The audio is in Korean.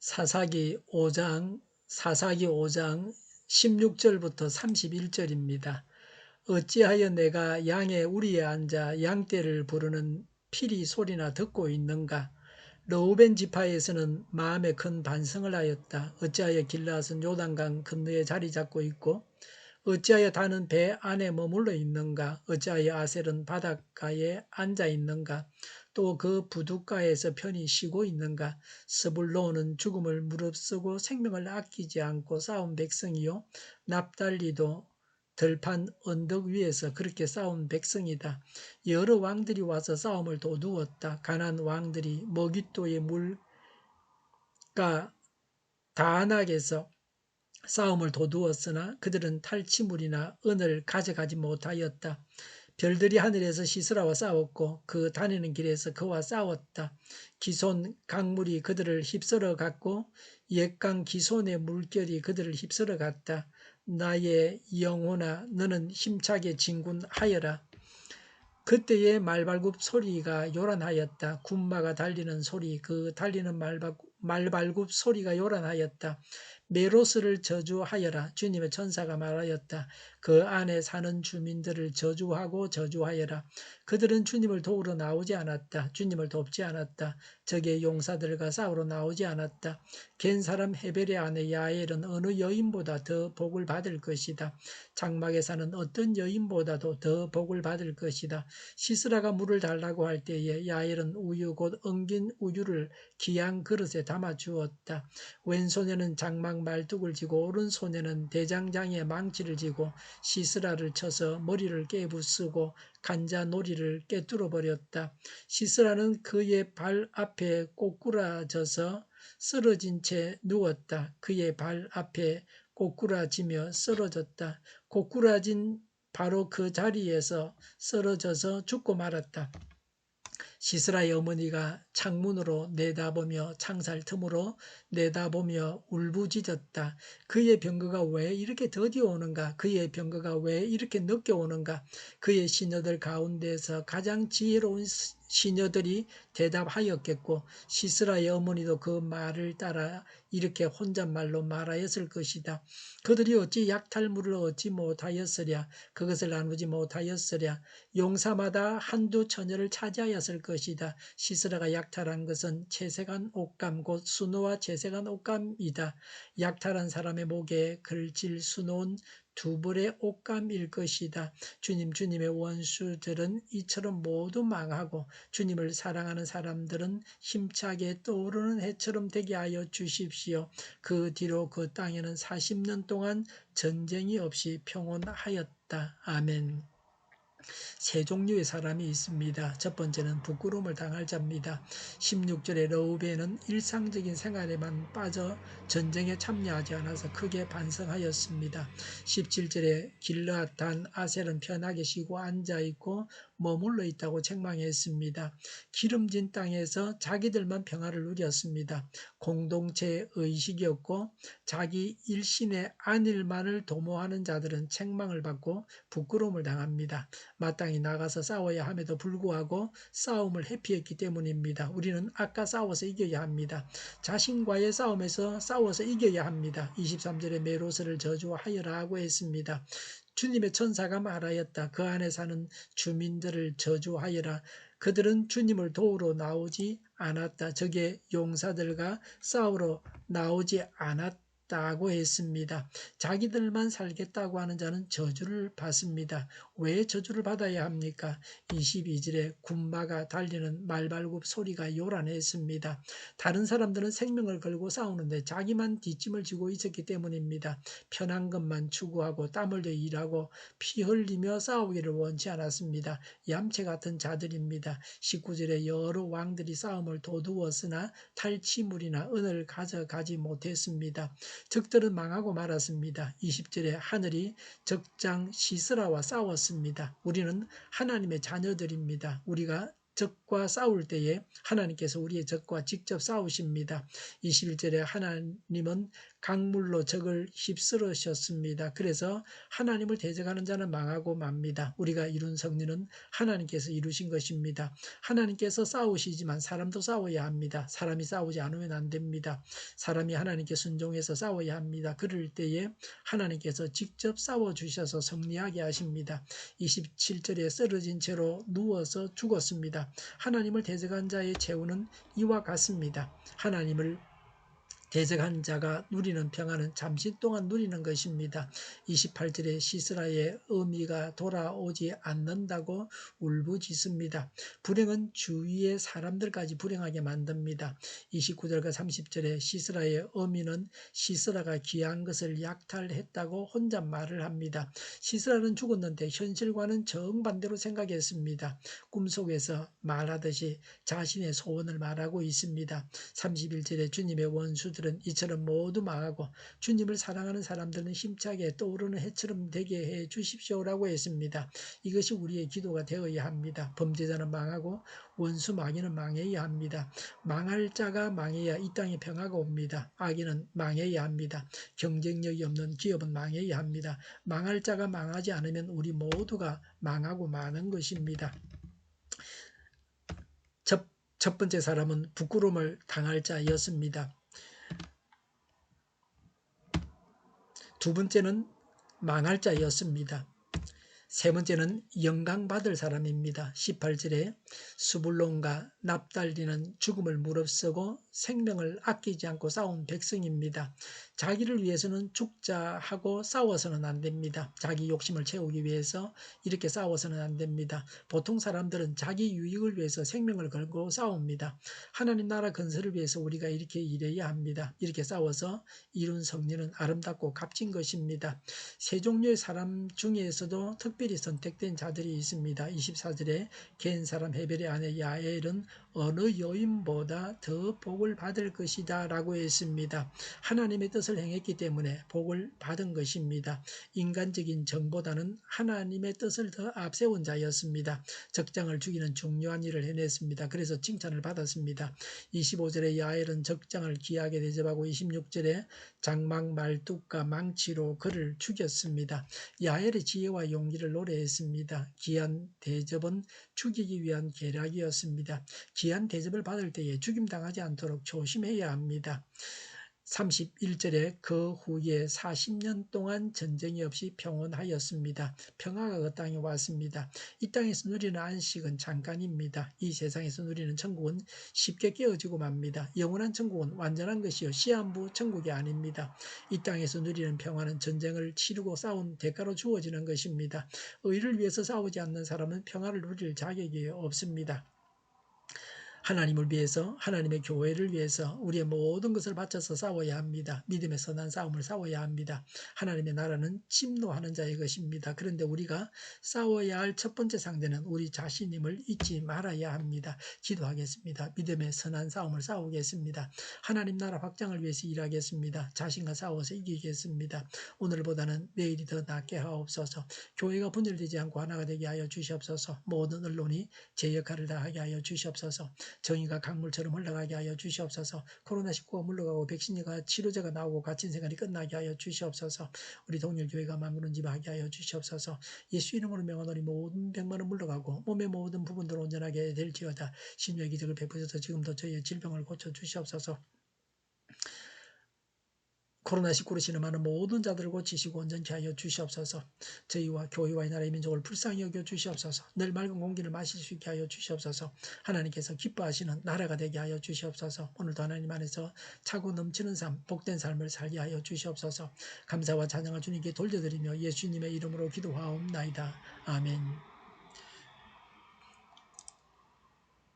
사사기 5장 16절부터 31절입니다. 어찌하여 내가 양의 우리에 앉아 양떼를 부르는 피리 소리나 듣고 있는가? 르우벤 지파에서는 마음에 큰 반성을 하였다. 어찌하여 길르앗은 요단강 건너에 자리 잡고 있고 어찌하여 다는 배 안에 머물러 있는가? 어찌하여 아셀은 바닷가에 앉아 있는가? 또 그 부둣가에서 편히 쉬고 있는가? 스불론은 죽음을 무릅쓰고 생명을 아끼지 않고 싸운 백성이요 납달리도 들판 언덕 위에서 그렇게 싸운 백성이다. 여러 왕들이 와서 싸움을 도두었다. 가나안 왕들이 머깃도의 물가 다낙에서 싸움을 도두었으나 그들은 탈취물이나 은을 가져가지 못하였다. 별들이 하늘에서 시스라와 싸웠고 그 다니는 길에서 그와 싸웠다. 기손 강물이 그들을 휩쓸어 갔고 옛강 기손의 물결이 그들을 휩쓸어 갔다. 나의 영혼아 너는 힘차게 진군하여라. 그때의 말발굽 소리가 요란하였다. 군마가 달리는 소리, 그 달리는 말발굽 소리가 요란하였다. 메로스를 저주하여라. 주님의 천사가 말하였다. 그 안에 사는 주민들을 저주하여라. 그들은 주님을 도우러 나오지 않았다. 주님을 돕지 않았다. 적의 용사들과 싸우러 나오지 않았다. 겐 사람 헤벨의 아내 야엘은 어느 여인보다 더 복을 받을 것이다. 장막에 사는 어떤 여인보다도 더 복을 받을 것이다. 시스라가 물을 달라고 할 때에 야엘은 우유 곧 엉긴 우유를 귀한 그릇에 담아 주었다. 왼손에는 장막 말뚝을 쥐고 오른손에는 대장장이의 망치를 쥐고 시스라를 쳐서 머리를 깨부수고 간자놀이를 깨뚫어 버렸다. 시스라는 그의 발 앞에 꼬꾸라져서 쓰러진 채 누웠다. 그의 발 앞에 꼬꾸라지며 쓰러졌다. 꼬꾸라진 바로 그 자리에서 쓰러져서 죽고 말았다. 시스라의 어머니가 창문으로 내다보며 창살 틈으로 내다보며 울부짖었다. 그의 병거가 왜 이렇게 더디 오는가? 그의 병거가 왜 이렇게 늦게 오는가? 그의 시녀들 가운데서 가장 지혜로운 시녀들이 대답하였겠고 시스라의 어머니도 그 말을 따라 이렇게 혼잣말로 말하였을 것이다. 그들이 어찌 약탈물을 얻지 못하였으랴? 그것을 나누지 못하였으랴? 용사마다 한두 처녀를 차지하였을 것이다. 시스라가 약탈한 것은 채색한 옷감 곧 수노와 채색한 옷감이다. 약탈한 사람의 목에 걸칠 수노는 두 벌의 옷감일 것이다. 주님의 원수들은 이처럼 모두 망하고 주님을 사랑하는 사람들은 힘차게 떠오르는 해처럼 되게 하여 주십시오. 그 뒤로 그 땅에는 40년 동안 전쟁이 없이 평온하였다. 아멘. 세 종류의 사람이 있습니다. 첫 번째는 부끄러움을 당할 자입니다. 16절에 르우벤은 일상적인 생활에만 빠져 전쟁에 참여하지 않아서 크게 반성하였습니다. 17절에 길르앗 단 아셀은 편하게 쉬고 앉아있고 머물러 있다고 책망했습니다. 기름진 땅에서 자기들만 평화를 누렸습니다. 공동체 의식이었고 자기 일신의 안일만을 도모하는 자들은 책망을 받고 부끄러움을 당합니다. 마땅히 나가서 싸워야 함에도 불구하고 싸움을 회피했기 때문입니다. 우리는 아까 싸워서 이겨야 합니다. 자신과의 싸움에서 싸워서 이겨야 합니다. 23절에 메로스를 저주하여라고 했습니다. 주님의 천사가 말하였다. 그 안에 사는 주민들을 저주하여라. 그들은 주님을 도우러 나오지 않았다. 적의 용사들과 싸우러 나오지 않았다고 했습니다. 자기들만 살겠다고 하는 자는 저주를 받습니다. 왜 저주를 받아야 합니까? 22절에 군마가 달리는 말발굽 소리가 요란했습니다. 다른 사람들은 생명을 걸고 싸우는데 자기만 뒷짐을 지고 있었기 때문입니다. 편한 것만 추구하고 땀 흘려 일하고 피 흘리며 싸우기를 원치 않았습니다. 얌체 같은 자들입니다. 19절에 여러 왕들이 싸움을 도두었으나 탈취물이나 은을 가져가지 못했습니다. 적들은 망하고 말았습니다. 20절에 하늘이 적장 시스라와 싸웠습니다. 우리는 하나님의 자녀들입니다. 우리가 적과 싸울 때에 하나님께서 우리의 적과 직접 싸우십니다. 21절에 하나님은 강물로 적을 휩쓸으셨습니다. 그래서 하나님을 대적하는 자는 망하고 맙니다. 우리가 이룬 승리는 하나님께서 이루신 것입니다. 하나님께서 싸우시지만 사람도 싸워야 합니다. 사람이 싸우지 않으면 안 됩니다. 사람이 하나님께 순종해서 싸워야 합니다. 그럴 때에 하나님께서 직접 싸워주셔서 승리하게 하십니다. 27절에 쓰러진 채로 누워서 죽었습니다. 하나님을 대적한 자의 최후는 이와 같습니다. 하나님을 대적한 자가 누리는 평안은 잠시 동안 누리는 것입니다. 28절에 시스라의 의미가 돌아오지 않는다고 울부짖습니다. 불행은 주위의 사람들까지 불행하게 만듭니다. 29절과 30절에 시스라의 의미는 시스라가 귀한 것을 약탈했다고 혼잣말을 합니다. 시스라는 죽었는데 현실과는 정반대로 생각했습니다. 꿈속에서 말하듯이 자신의 소원을 말하고 있습니다. 31절에 주님의 원수들은 이처럼 모두 망하고 주님을 사랑하는 사람들은 힘차게 떠오르는 해처럼 되게 해 주십시오라고 했습니다. 이것이 우리의 기도가 되어야 합니다. 범죄자는 망하고 원수 마귀는 망해야 합니다. 망할 자가 망해야 이 땅에 평화가 옵니다. 악인은 망해야 합니다. 경쟁력이 없는 기업은 망해야 합니다. 망할 자가 망하지 않으면 우리 모두가 망하고 마는 것입니다. 첫 번째 사람은 부끄러움을 당할 자였습니다. 두 번째는 망할 자였습니다. 세 번째는 영광받을 사람입니다. 18절에 스불론과 납달리는 죽음을 무릅쓰고 생명을 아끼지 않고 싸운 백성입니다. 자기를 위해서는 죽자 하고 싸워서는 안 됩니다. 자기 욕심을 채우기 위해서 이렇게 싸워서는 안 됩니다. 보통 사람들은 자기 유익을 위해서 생명을 걸고 싸웁니다. 하나님 나라 건설을 위해서 우리가 이렇게 일해야 합니다. 이렇게 싸워서 이룬 승리는 아름답고 값진 것입니다. 세 종류의 사람 중에서도 특별히 선택된 자들이 있습니다. 24절에 겐 사람 헤벨의 아내 야엘은 어느 여인보다 더 복을 받을 것이다 라고 했습니다. 하나님의 뜻을 행했기 때문에 복을 받은 것입니다. 인간적인 정보다는 하나님의 뜻을 더 앞세운 자였습니다. 적장을 죽이는 중요한 일을 해냈습니다. 그래서 칭찬을 받았습니다. 25절에 야엘은 적장을 귀하게 대접하고 26절에 장막 말뚝과 망치로 그를 죽였습니다. 야엘의 지혜와 용기를 노래했습니다. 귀한 대접은 죽이기 위한 계략이었습니다. 귀한 대접을 받을 때에 죽임당하지 않도록 조심해야 합니다. 31절에 그 후에 40년 동안 전쟁이 없이 평온하였습니다. 평화가 그 땅에 왔습니다. 이 땅에서 누리는 안식은 잠깐입니다. 이 세상에서 누리는 천국은 쉽게 깨어지고 맙니다. 영원한 천국은 완전한 것이요 시한부 천국이 아닙니다. 이 땅에서 누리는 평화는 전쟁을 치르고 싸운 대가로 주어지는 것입니다. 의를 위해서 싸우지 않는 사람은 평화를 누릴 자격이 없습니다. 하나님을 위해서 하나님의 교회를 위해서 우리의 모든 것을 바쳐서 싸워야 합니다. 믿음의 선한 싸움을 싸워야 합니다. 하나님의 나라는 침노하는 자의 것입니다. 그런데 우리가 싸워야 할 첫 번째 상대는 우리 자신임을 잊지 말아야 합니다. 기도하겠습니다. 믿음의 선한 싸움을 싸우겠습니다. 하나님 나라 확장을 위해서 일하겠습니다. 자신과 싸워서 이기겠습니다. 오늘보다는 내일이 더 낫게 하옵소서. 교회가 분열되지 않고 하나가 되게 하여 주시옵소서. 모든 언론이 제 역할을 다하게 하여 주시옵소서. 정의가 강물처럼 흘러가게 하여 주시옵소서. 코로나19가 물러가고 백신이가 치료제가 나오고 갇힌 생활이 끝나게 하여 주시옵소서. 우리 동일교회가 만구는집하게 하여 주시옵소서. 예수 이름으로 명하노니 모든 병만은 물러가고 몸의 모든 부분들 온전하게 될지어다. 신유의 기적을 베푸셔서 지금도 저희의 질병을 고쳐 주시옵소서. 코로나19로 신음하는 모든 자들을 고치시고 온전케 하여 주시옵소서. 저희와 교회와 이 나라의 민족을 불쌍히 여겨 주시옵소서. 늘 맑은 공기를 마실 수 있게 하여 주시옵소서. 하나님께서 기뻐하시는 나라가 되게 하여 주시옵소서. 오늘도 하나님 안에서 차고 넘치는 삶, 복된 삶을 살게 하여 주시옵소서. 감사와 찬양을 주님께 돌려드리며 예수님의 이름으로 기도하옵나이다. 아멘.